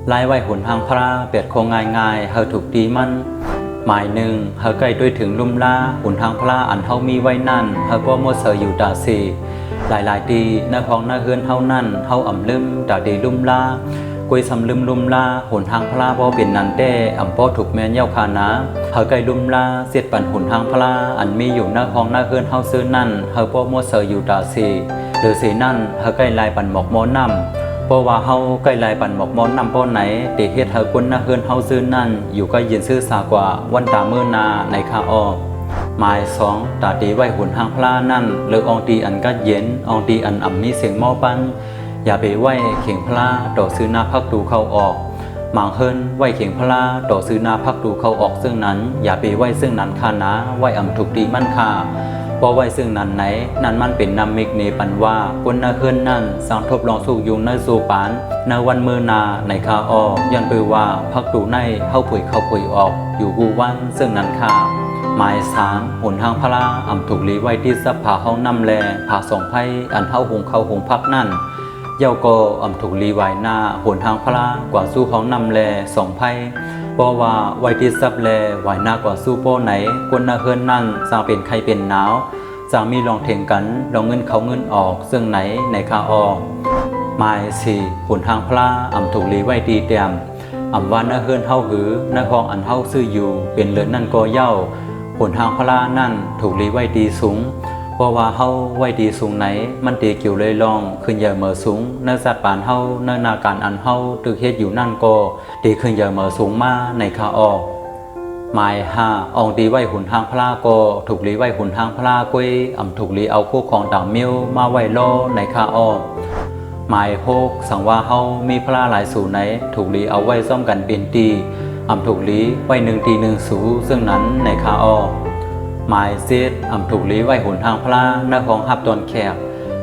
ไล่ไว้หุนทางพระเปียดโคงง่ายๆเฮาถูกดีมันหมายหนึ่งเฮาใกล้ด้วยถึงลุ่มล่าหุนทางพระอันเฮามีไว้นั่นเฮาก็มัวเสยอยู่ตาสีหลายดีหน้าของหน้าเฮือนเฮานั่นเฮาอ่ำลืมตาดีลุ่มล่ากุยสำลืมลุ่มล่าหุนทางพระบ่เป็นนันเต้อ่ำป้อถูกแม่นเย้าคานะเฮาใกล้ลุ่มล่าเสียดปั่นหุนทางพระอันมีอยู่หน้าของหน้าเฮือนเฮาซื้อนั่นเฮาป้อมัวเสยอยู่ตาสีหรือสีนั่นเฮาใกล้ลายปั่นหมอกมอน้ำเพราะว่าเฮาใกล้ลายปั่นหมอกมอนนำป้อไหนติเฮ็ดเฮาคนหน้าเฮือนเฮาซื้อนั่นอยู่ก็ยินซื้อสากว่าวันตามื้อนาในคาออกหมายสองตาตีไว้หุ่นหางพลานั่นเลิกอองตีอันกัดเย็นอองตีอันอ่ำมีเสียงหม้อปันอย่าไปไว้เข่งพลาต่อซื้อหน้าพักดูเข้าออกหมางเฮินไว้เข่งพลาต่อซื้อหน้าพักดูเข้าออกซึ่งนั้นอย่าไปไว้ซึ่งนั้นคานะไว้อ่ำถูกตีมั่นคาพอไว้ซึ่งนั้นไหนนั่นมันเป็นนำมิกเนปันว่าคนหน้าเฮือนนั่นสังทบลองสู้ยุงในสู่ปานในวันมือนาในคาออกยันไปว่าพักดูในเข้าผุยเข้าผุยออกอยู่กูวันซึ่งนั้นค่ะหมายสามหนทางพระอ่ำถูกลีไว้ที่ซับผาห้องน้ำแลผาสองไพ่อันเท้าหงเข้าหงพักนั่นเย้าก็อ่ำถูกลีไว้หน้าหนทางพระกว่าสู้ห้องน้ำแลสองไพ่เพราะว่าไว้ที่ซับแลไว้หน้ากว่าสู้โป้ไหนคนหน้าเฮือนนั่นสร้างเป็นใครเป็นหนาวจางมีลองเถียงกันลองเงินเขาเงินออกซึ่งไหนในคาออกหมายสี่ขุนทางพระอ่ำถูกลีไว้ดีเตียมอ่ำว่าหน้าเฮือนเฮาหือหน้าคองอันเฮาซื้ออยู่เป็นเลือนนั่นก็เย้าขุนทางพระนั่นถูกลีไว้ดีสูงเพราะว่าเฮาไว้ดีสูงไหนมันตีเกี่ยวเลยลองขึ้นใหญ่เมื่อสูงเนื้อสัตว์ปานเฮาเนื้อนาการอันเฮาตึกเฮ็ดอยู่นั่นก็ตีขึ้นใหญ่เมื่อสูงมาในคาออกหมายห้าอองตีไว้หุ่นทางพระก็ถูกลีไว้หุ่นทางพระกุยอ่ำถูกลีเอาคู่ของต่างมิ้วมาไว้โลในคาออกหมายหกสังว่าเฮามีพระหลายสูไหนถูกลีเอาไว้ซ่อมกันเป็นตีอ่ำถูกลีไว้หนึ่งตีหนึ่งสูซึ่งนั้นในคาออกหมายเซตอ่ำถูกลีไว้หุ่นทางพระหน้าของหับตอนแคบ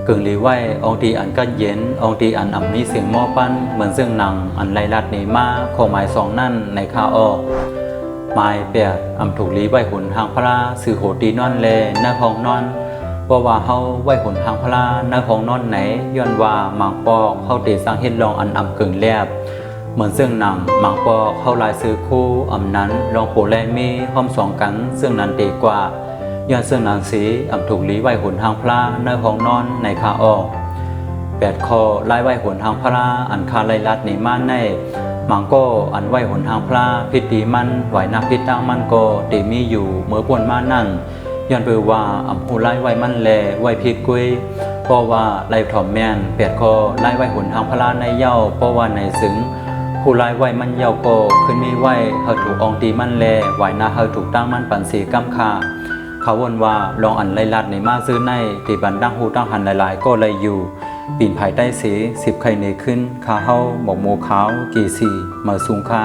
กึ่งลีไว้อองตีอันก็เย็นอองตีอันอ่ำมีเสียงหม้อปั้นเหมือนซึ่งหนังอันไล่ลัดในมาของหมายสองนั่นในคาออกหมายแปดอ่ำถูกลีไว้หุ่นทางพระสื่อโหตีนอนแลหน้าของนอนเพราะว่าเฮาไว้หุ่นทางพระหน้าของนอนไหนย้อนว่าหมางปอกเฮาเตสร้างเฮ็ดลองอันอ่ำกึ่งแลบเหมือนซึ่งหนังหมางปอกเฮาลายซื้อคู่อ่ำนั้นลองโปแลมีห้อมสองกันซึ่งนั้นดีกว่าย้อนซึ่งนั้นสีอ่ำถูกลีไว้หุ่นทางพระหน้าของนอนในคาออกแปดข้อไล่ไว้หุ่นทางพระอันคาไล่ลัดในม่านในหมังก็อันไหวหนทางพระพิธีมันไหวนักพิตั้งมันก็ตีมีอยู่เมื่อปวนมานั่นย้อนไปว่าอำหูไล่ไหวมันแลไหวพิกุยเพราะว่าไล่ถอมแม่นเปียดคอไล่ไหวหนทางพระในเย้าเพราะว่าในสึงผู้ไล่ไหวมันเย้าก็ขึ้นมีไหวเฮาถูกองตีมันแลไหวนาเฮาถูกตั้งมันปันสีกำคาเขาวนว่าลองอันไล่ลัดในมาซื้อในตีบันดังหูตั้งหันหลายๆก็เลยอยู่ปีนภายใต้สี10ไข่เนขึ้นคาเฮาหมกโมขาวกี่สีมาสูงคา